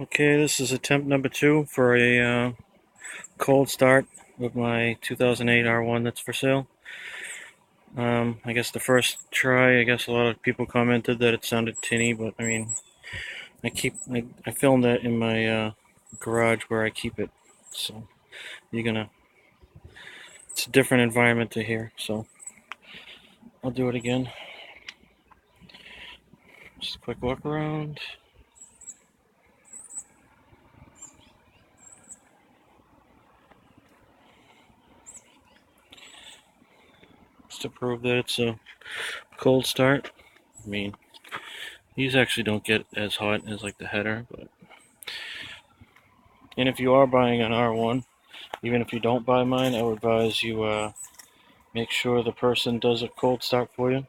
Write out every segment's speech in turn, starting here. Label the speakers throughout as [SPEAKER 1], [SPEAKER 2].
[SPEAKER 1] Okay, this is attempt number 2 for a cold start with my 2008 R1 that's for sale. I guess the first try, a lot of people commented that it sounded tinny, but I mean, I filmed that in my garage where I keep it, so it's a different environment to hear, so I'll do it again. Just a quick walk around. Just to prove that it's a cold start. I mean, these actually don't get as hot as like the header, and if you are buying an R1, even if you don't buy mine, I would advise you make sure the person does a cold start for you.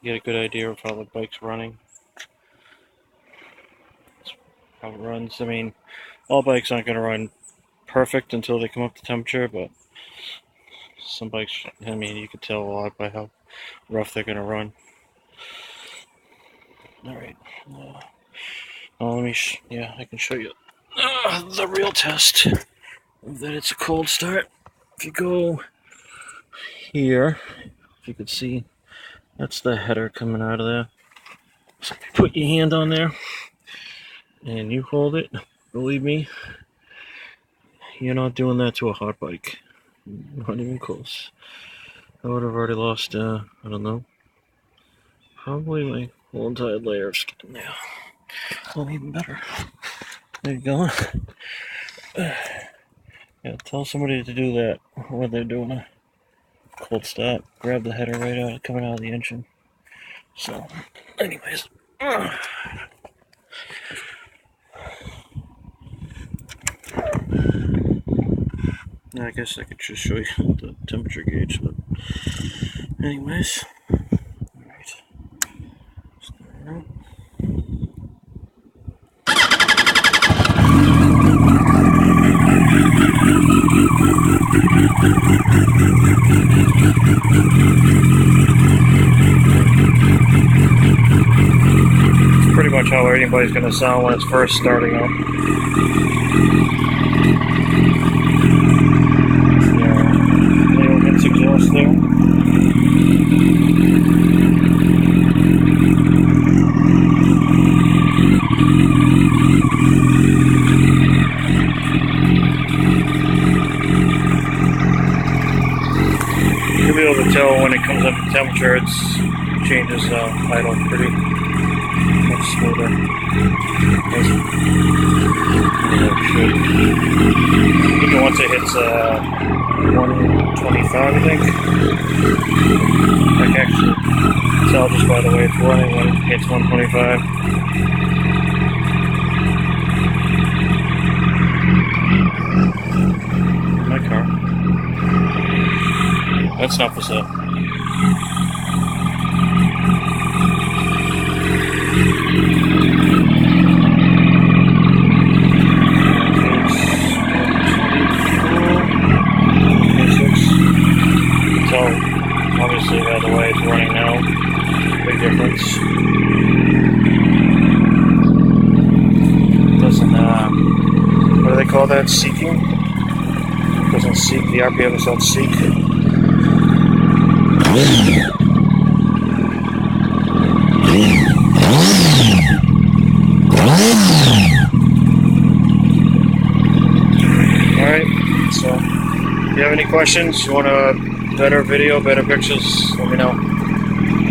[SPEAKER 1] You get a good idea of how the bike's running, how it runs. I mean, all bikes aren't going to run perfect until they come up to temperature, but some bikes, I mean, you can tell a lot by how rough they're going to run. Alright, I can show you the real test that it's a cold start. If you go here, if you could see, that's the header coming out of there. So you put your hand on there and you hold it. Believe me, you're not doing that to a hot bike. Not even close. I would have already lost, I don't know, probably my whole entire layer of skin there. Well, even better. There you go. Yeah, tell somebody to do that when they're doing a cold start. Grab the header right out, coming out of the engine. So, anyways. I guess I could just show you the temperature gauge, but anyways. Alright. It's pretty much how anybody's going to sound when it's first starting up. It's exhaust there. You'll be able to tell when it comes up to temperature, it changes idle pretty much smoother. Even once it hits 125, I think. I can actually tell just by the way it's running when it hits 125. My car. That's not for sale. Obviously, by the way it's running now, big difference. Doesn't, what do they call that? Seeking? Doesn't seek, the RPMs don't seek. Alright, so if you have any questions, you want a better video, better pictures, let me know.